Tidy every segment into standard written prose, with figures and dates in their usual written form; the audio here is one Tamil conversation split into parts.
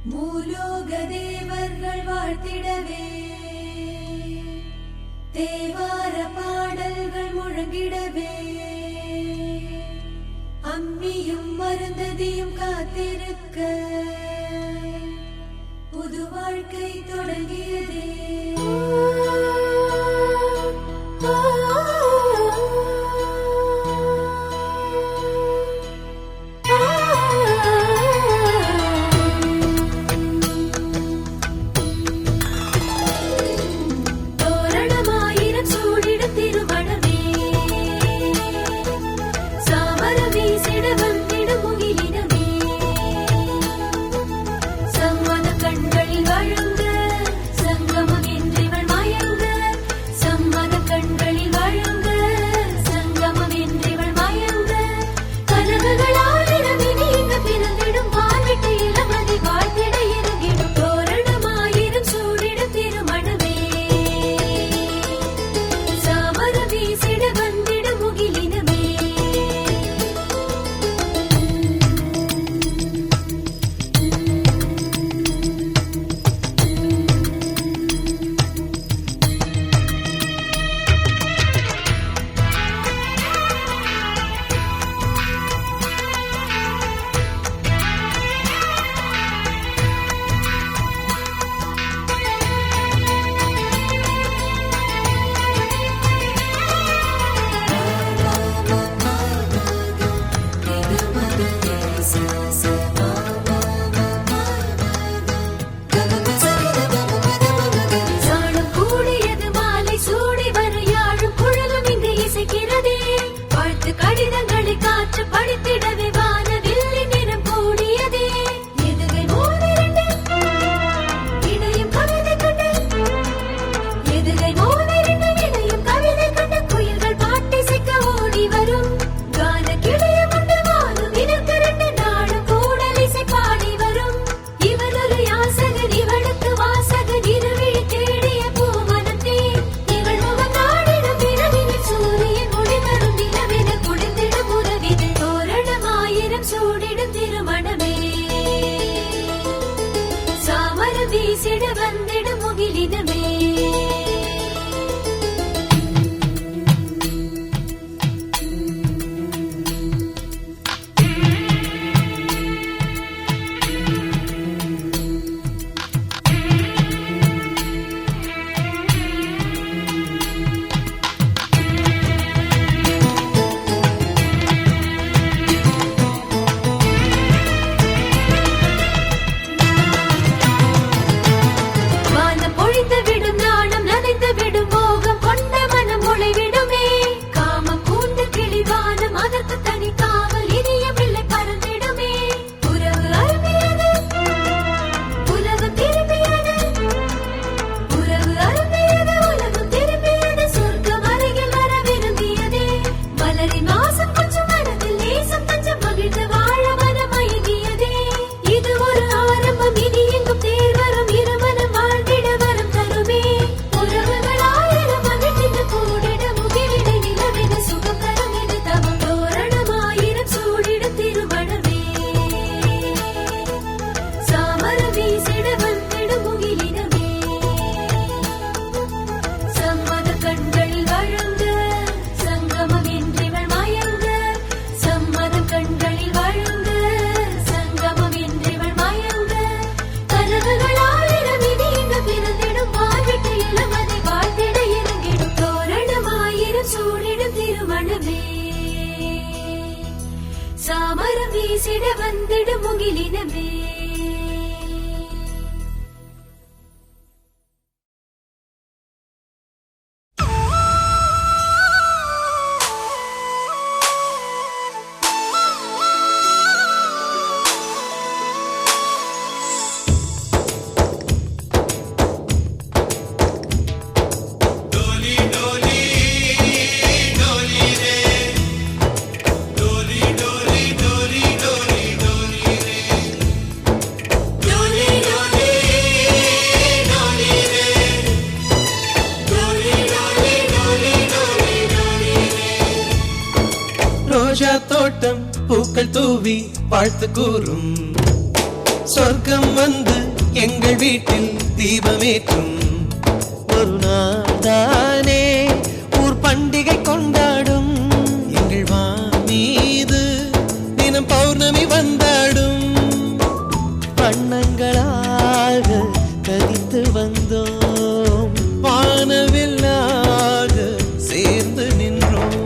மூலோக தேவர்கள் வாழ்த்திடவே தேவார பாடல்கள் முழங்கிடவே அம்மியும் மருந்ததியும் காத்திருக்க புது வாழ்க்கை தொடங்கியதே. சாமரம் வீசிட வந்திட முகிலினமே. தோட்டம் பூக்கள் தூவி வாழ்த்து கூறும் சொர்க்கம் வந்து எங்கள் வீட்டில் தீபமேற்றும் ஒரு நாள் தானே ஊர் பண்டிகை கொண்டாடும் எங்கள் மீது தினம் பௌர்ணமி வந்தாடும் வண்ணங்களாக கதித்து வந்தோம் வானவில்லாக சேர்ந்து நின்றோம்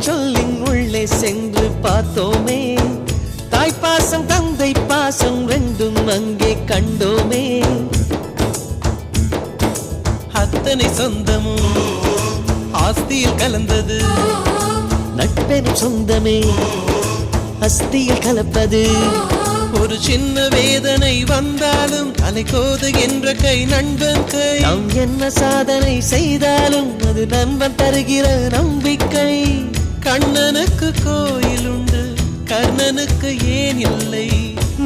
சொல்லின் உள்ளே சென்று பார்த்தோமே தாய்ப்பாசம் தந்தை பாசம் ரெண்டும் அங்கே கண்டோமே அத்தனை சொந்தமும் ஆஸ்தியில் கலந்தது நட்பெனும் சொந்தமே அஸ்தியில் கலப்பது ஒரு சின்ன வேதனை வந்தாலும் அலை கோதுகின்ற கை நண்பன் கை நாம் என்ன சாதனை செய்தாலும் அது நண்பன் தருகிற நம்பிக்கை கண்ணனுக்கு கோயில் உண்டு கர்ணனுக்கு ஏன் இல்லை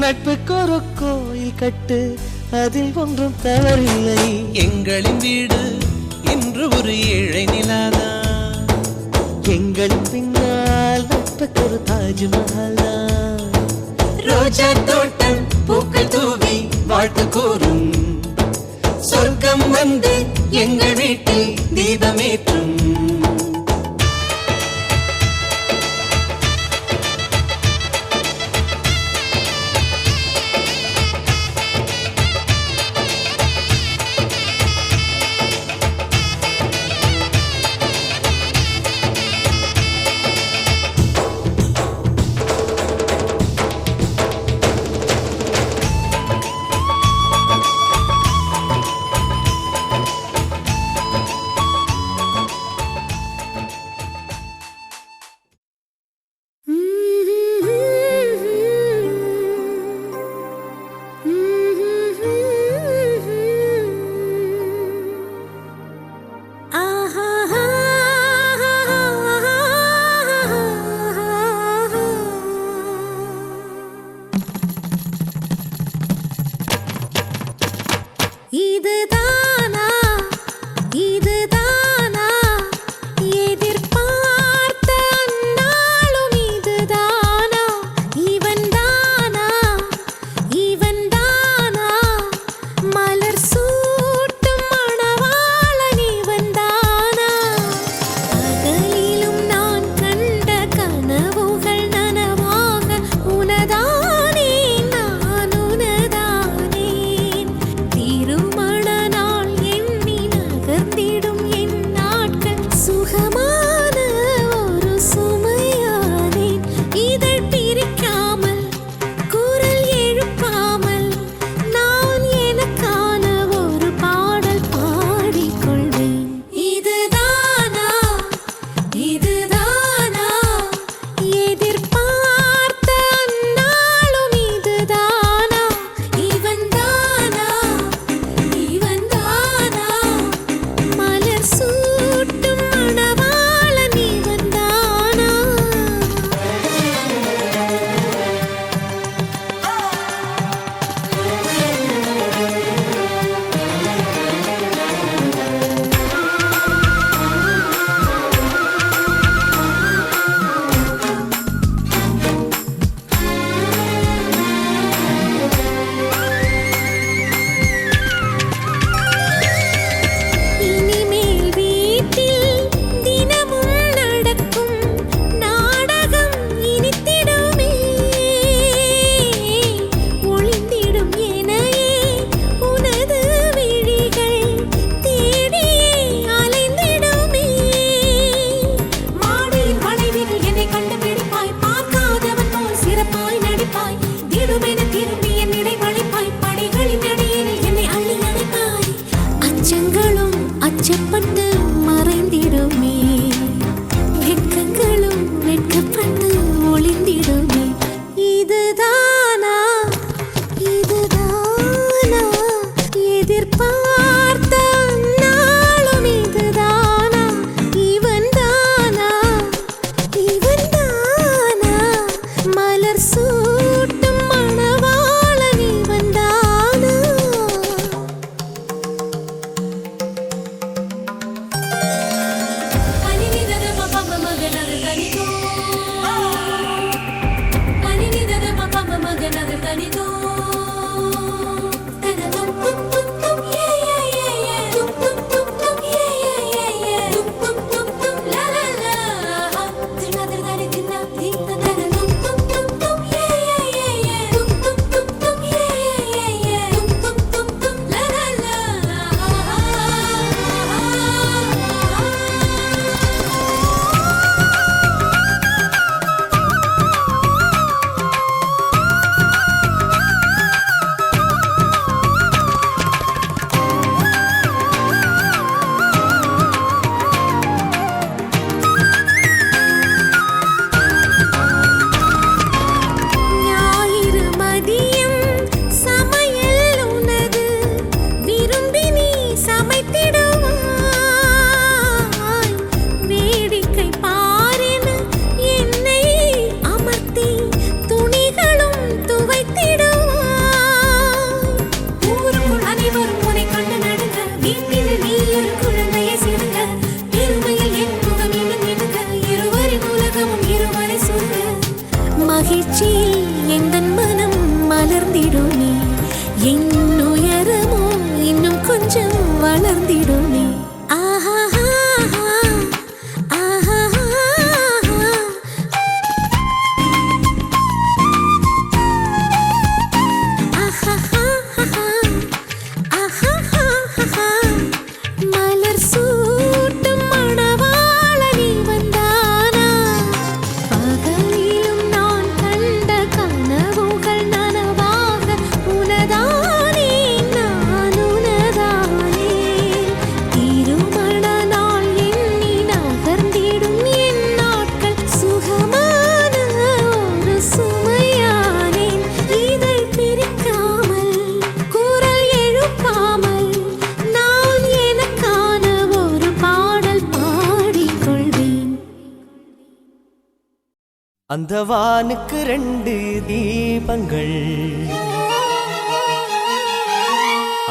நட்புக்கு ஒரு கோயில் கட்டு அதில் ஒன்றும் தவறில்லை எங்களின் வீடு இன்று ஒரு ஏழை நிலாதான் எங்களின் பின்னால் நட்புக்கு ஒரு தாஜ்மஹால் ரோஜா தோட்டம் பூக்கள் தூவி வாழ்த்து கூறும் சொர்க்கம் வந்து எங்கள் வீட்டில் தீபமேற்றும் திருமண அந்த வானுக்கு 2 தீபங்கள்,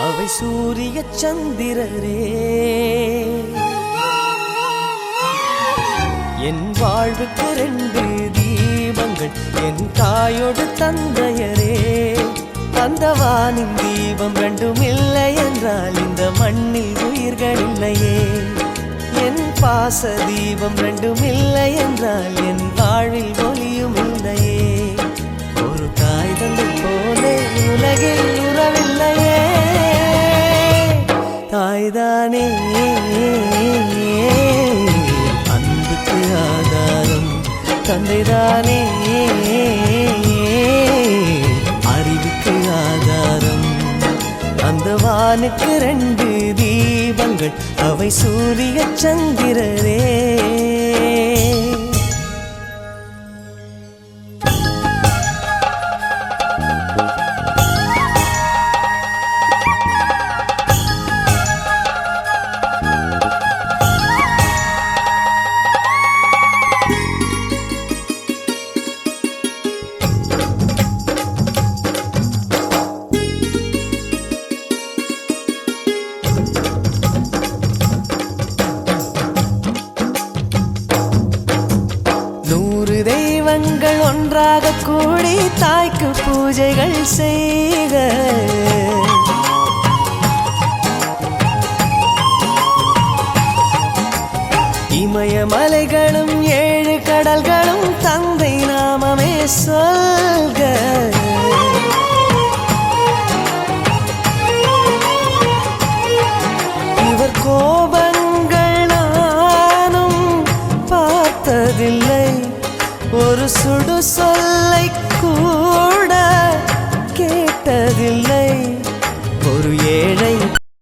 அவை சூரிய சந்திரரே. என் வாழ்வுக்கு 2 தீபங்கள், என் தாயோடு தந்தையரே. அந்த வானின் தீபம் 2ம் இல்லை என்றால் இந்த மண்ணில் உயிர்கள் இல்லையே. என் பாச தீபம் 2ம் இல்லை என்றால் என் வாழ்வில் ஒளியும் இல்லையே. ஒரு தாய் தந்தை போலே உலகில் உறவில்லையே. தாய்தானே அன்புக்கு ஆதாரம், தந்தைதானே அறிவுக்கு ஆதாரம். அந்த வானுக்கு 2 தீபங்கள், அவை சூரிய சந்திரரே. தெய்வங்கள் ஒன்றாக கூடி தாய்க்கு பூஜைகள் செய்க. இமயமலைகளும் 7 கடல்களும் தந்தை நாமமே சொல்க. இவர் கோபங்கள் நானும் பார்த்ததில்லை, ஒரு சுடு சொல்